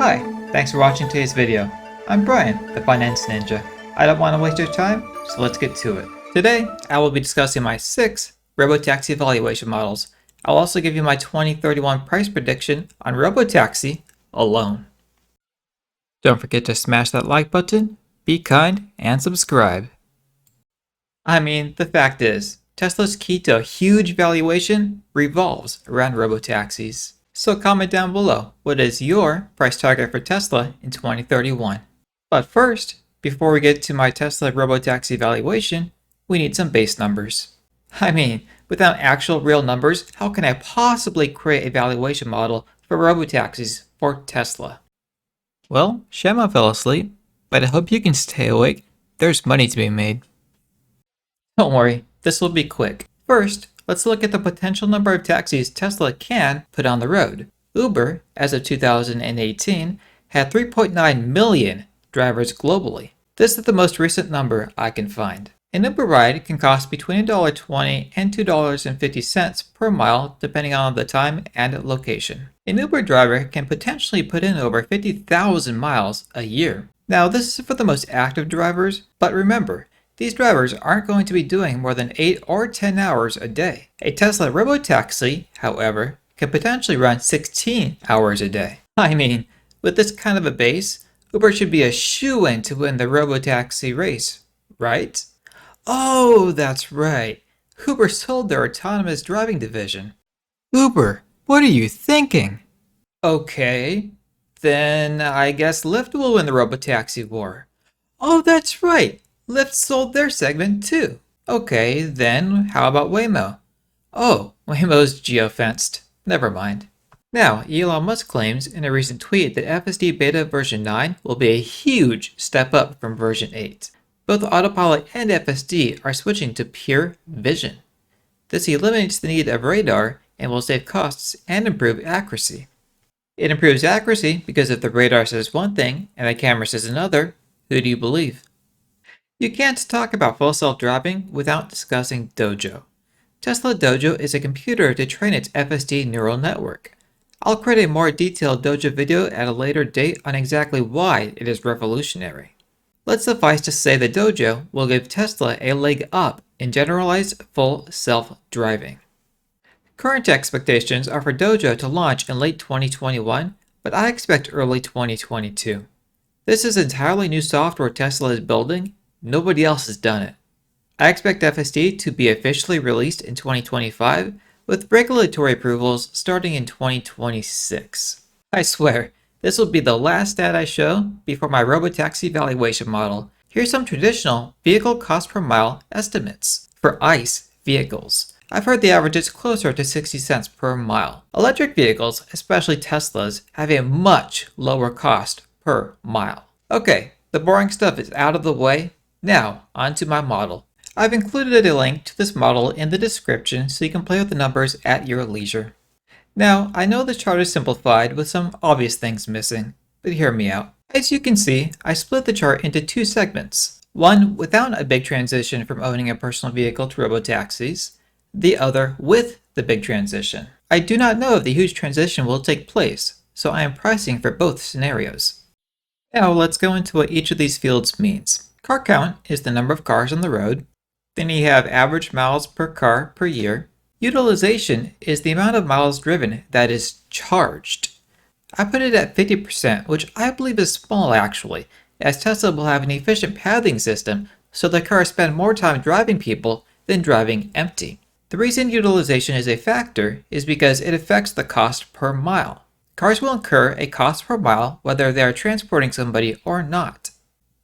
Hi, thanks for watching today's video. I'm Brian, the Finance Ninja. I don't want to waste your time, so let's get to it. Today, I will be discussing my 6 Robotaxi valuation models. I'll also give you my 2031 price prediction on Robotaxi alone. Don't forget to smash that like button, be kind, and subscribe. The fact is, Tesla's key to a huge valuation revolves around robotaxis. So comment down below, what is your price target for Tesla in 2031? But first, before we get to my Tesla Robotaxi valuation, we need some base numbers. Without actual real numbers, how can I possibly create a valuation model for robotaxis for Tesla? Well, Shema fell asleep, but I hope you can stay awake. There's money to be made. Don't worry, this will be quick. First, let's look at the potential number of taxis Tesla can put on the road. Uber, as of 2018, had 3.9 million drivers globally. This is the most recent number I can find. An Uber ride can cost between $1.20 and $2.50 per mile depending on the time and location. An Uber driver can potentially put in over 50,000 miles a year. Now, this is for the most active drivers, but remember, these drivers aren't going to be doing more than 8 or 10 hours a day. A Tesla Robotaxi, however, can potentially run 16 hours a day. With this kind of a base, Uber should be a shoo-in to win the Robotaxi race, right? Oh, that's right. Uber sold their autonomous driving division. Uber, what are you thinking? Okay, then I guess Lyft will win the Robotaxi war. Oh, that's right. Lyft sold their segment too. Okay, then how about Waymo? Oh, Waymo's geofenced. Never mind. Now, Elon Musk claims in a recent tweet that FSD Beta version 9 will be a huge step up from version 8. Both Autopilot and FSD are switching to pure vision. This eliminates the need of radar and will save costs and improve accuracy. It improves accuracy because if the radar says one thing and the camera says another, who do you believe? You can't talk about full self-driving without discussing Dojo. Tesla Dojo is a computer to train its FSD neural network. I'll create a more detailed Dojo video at a later date on exactly why it is revolutionary. Let's suffice to say that Dojo will give Tesla a leg up in generalized full self-driving. Current expectations are for Dojo to launch in late 2021, but I expect early 2022. This is entirely new software Tesla is building. Nobody else has done it. I expect FSD to be officially released in 2025, with regulatory approvals starting in 2026. I swear, this will be the last stat I show before my Robotaxi valuation model. Here's some traditional vehicle cost per mile estimates for ICE vehicles. I've heard the average is closer to 60 cents per mile. Electric vehicles, especially Teslas, have a much lower cost per mile. Okay, the boring stuff is out of the way. Now, onto my model. I've included a link to this model in the description so you can play with the numbers at your leisure. Now, I know this chart is simplified with some obvious things missing, but hear me out. As you can see, I split the chart into 2 segments. One without a big transition from owning a personal vehicle to robotaxis, the other with the big transition. I do not know if the huge transition will take place, so I am pricing for both scenarios. Now, let's go into what each of these fields means. Car count is the number of cars on the road. Then you have average miles per car per year. Utilization is the amount of miles driven that is charged. I put it at 50%, which I believe is small actually, as Tesla will have an efficient pathing system so the cars spend more time driving people than driving empty. The reason utilization is a factor is because it affects the cost per mile. Cars will incur a cost per mile whether they are transporting somebody or not.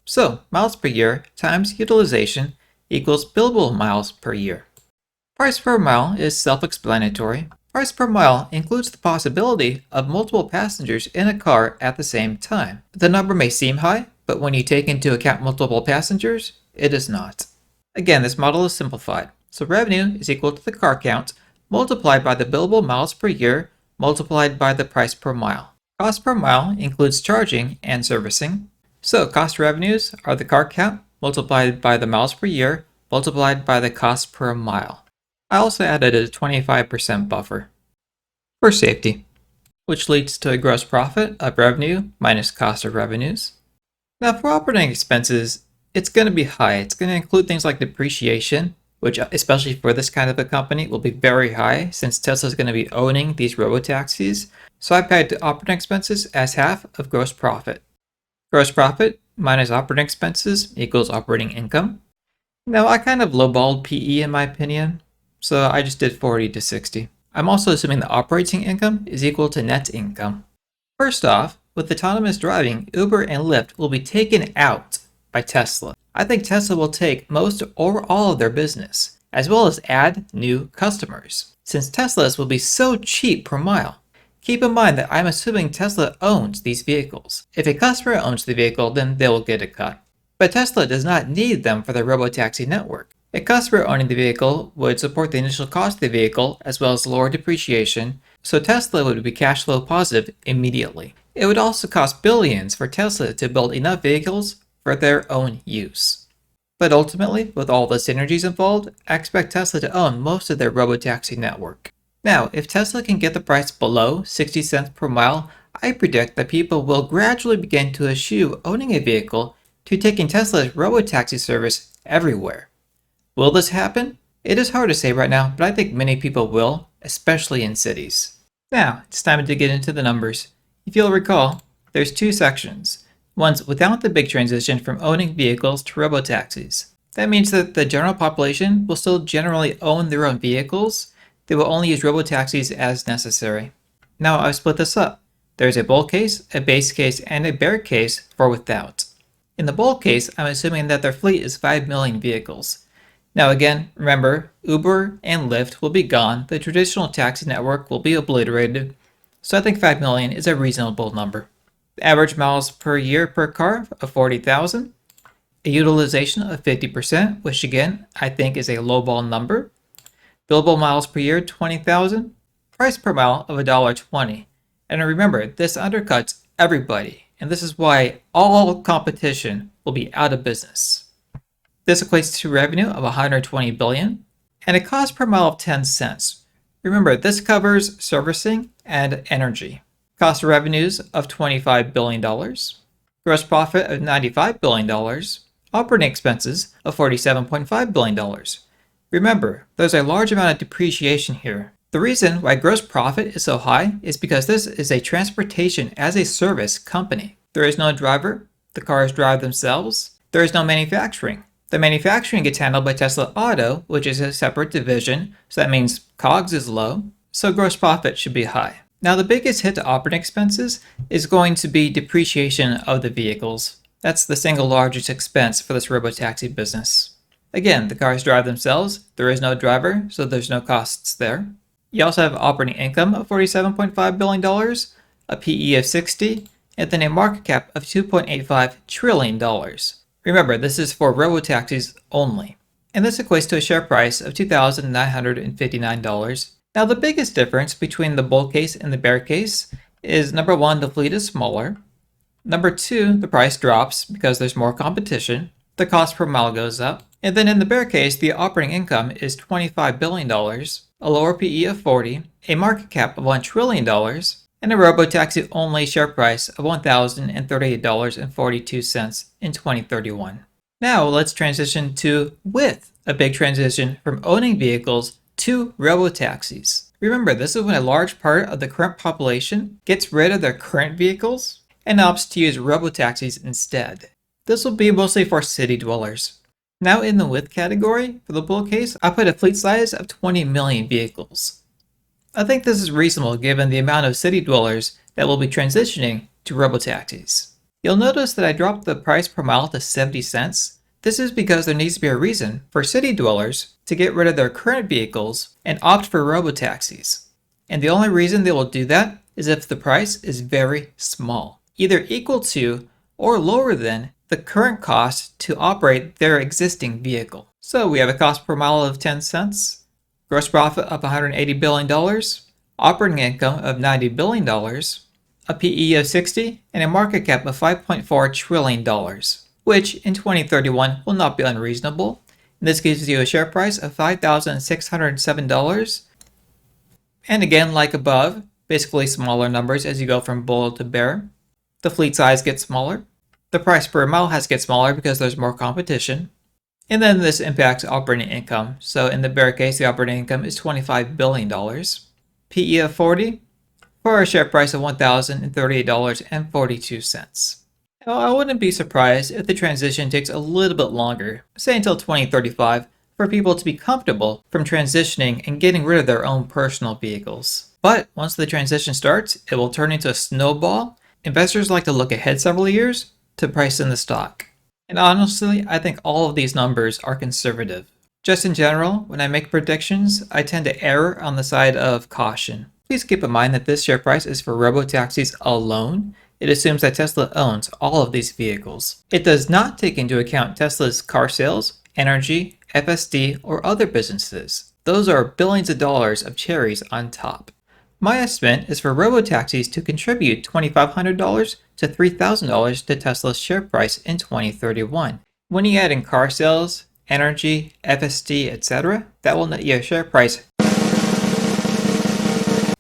So, miles per year times utilization equals billable miles per year. Price per mile is self-explanatory. Price per mile includes the possibility of multiple passengers in a car at the same time. The number may seem high, but when you take into account multiple passengers, it is not. Again, this model is simplified. So revenue is equal to the car count multiplied by the billable miles per year multiplied by the price per mile. Cost per mile includes charging and servicing. So cost revenues are the car count multiplied by the miles per year multiplied by the cost per mile. I also added a 25% buffer for safety. which leads to a gross profit of revenue minus cost of revenues. Now for operating expenses, it's going to be high. It's going to include things like depreciation, which especially for this kind of a company will be very high since Tesla is going to be owning these robotaxis. So I pegged operating expenses as half of gross profit. Gross profit minus operating expenses equals operating income. Now I kind of lowballed PE in my opinion, so I just did 40 to 60. I'm also assuming the operating income is equal to net income. First off, with autonomous driving, Uber and Lyft will be taken out by Tesla. I think Tesla will take most or all of their business, as well as add new customers, since Teslas will be so cheap per mile. Keep in mind that I'm assuming Tesla owns these vehicles. If a customer owns the vehicle, then they will get a cut. But Tesla does not need them for their Robotaxi network. A customer owning the vehicle would support the initial cost of the vehicle as well as lower depreciation, so Tesla would be cash flow positive immediately. It would also cost billions for Tesla to build enough vehicles for their own use. But ultimately, with all the synergies involved, I expect Tesla to own most of their Robotaxi network. Now, if Tesla can get the price below 60 cents per mile, I predict that people will gradually begin to eschew owning a vehicle to taking Tesla's Robotaxi service everywhere. Will this happen? It is hard to say right now, but I think many people will, especially in cities. Now, it's time to get into the numbers. If you'll recall, there's two sections. One's without the big transition from owning vehicles to robotaxis. That means that the general population will still generally own their own vehicles. They will only use robotaxis as necessary. Now I've split this up. There's a bull case, a base case, and a bear case for without. In the bull case, I'm assuming that their fleet is 5 million vehicles. Now again, remember, Uber and Lyft will be gone, the traditional taxi network will be obliterated, so I think 5 million is a reasonable number. The average miles per year per car of 40,000, a utilization of 50%, which again, I think is a lowball number, billable miles per year 20,000, price per mile of $1.20. And remember, this undercuts everybody, and this is why all competition will be out of business. This equates to revenue of 120 billion and a cost per mile of 10 cents. Remember, this covers servicing and energy. Cost of revenues of $25 billion, gross profit of $95 billion, operating expenses of $47.5 billion. Remember, there's a large amount of depreciation here. The reason why gross profit is so high is because this is a transportation as a service company. There is no driver, the cars drive themselves, there is no manufacturing. The manufacturing gets handled by Tesla Auto, which is a separate division, so that means COGS is low, so gross profit should be high. Now the biggest hit to operating expenses is going to be depreciation of the vehicles. That's the single largest expense for this robotaxi business. Again, the cars drive themselves, there is no driver, so there's no costs there. You also have operating income of $47.5 billion, a PE of 60, and then a market cap of $2.85 trillion. Remember, this is for robotaxis only. And this equates to a share price of $2,959. Now the biggest difference between the bull case and the bear case is number one, the fleet is smaller. Number two, the price drops because there's more competition. The cost per mile goes up. And then in the bear case, the operating income is $25 billion, a lower PE of 40, a market cap of $1 trillion, and a robotaxi only share price of $1,038.42 in 2031. Now let's transition to with a big transition from owning vehicles to robotaxis. Remember, this is when a large part of the current population gets rid of their current vehicles and opts to use robotaxis instead. This will be mostly for city dwellers. Now in the with category, for the bull case, I put a fleet size of 20 million vehicles. I think this is reasonable given the amount of city dwellers that will be transitioning to robotaxis. You'll notice that I dropped the price per mile to 70 cents. This is because there needs to be a reason for city dwellers to get rid of their current vehicles and opt for robotaxis. And the only reason they will do that is if the price is very small, either equal to or lower than the current cost to operate their existing vehicle. So we have a cost per mile of 10 cents, gross profit of $180 billion, operating income of $90 billion, a PE of 60, and a market cap of $5.4 trillion, which in 2031 will not be unreasonable. And this gives you a share price of $5,607. And again, like above, basically smaller numbers as you go from bull to bear. The fleet size gets smaller. The price per mile has to get smaller because there's more competition. And then this impacts operating income. So in the bear case, the operating income is $25 billion. PE of 40 for a share price of $1,038.42. Now, I wouldn't be surprised if the transition takes a little bit longer, say until 2035, for people to be comfortable from transitioning and getting rid of their own personal vehicles. But once the transition starts, it will turn into a snowball. Investors like to look ahead several years to price in the stock. And honestly, I think all of these numbers are conservative. Just in general, when I make predictions, I tend to err on the side of caution. Please keep in mind that this share price is for robotaxis alone. It assumes that Tesla owns all of these vehicles. It does not take into account Tesla's car sales, energy, FSD, or other businesses. Those are billions of dollars of cherries on top. My estimate is for robotaxis to contribute $2,500 to $3,000 to Tesla's share price in 2031. When you add in car sales, energy, FSD, etc., that will net you a share price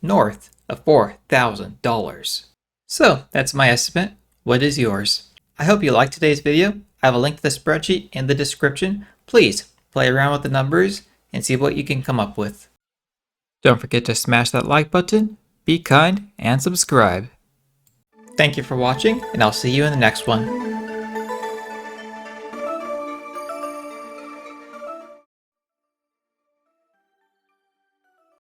north of $4,000. So that's my estimate. What is yours? I hope you liked today's video. I have a link to the spreadsheet in the description. Please play around with the numbers and see what you can come up with. Don't forget to smash that like button, be kind, and subscribe. Thank you for watching, and I'll see you in the next one.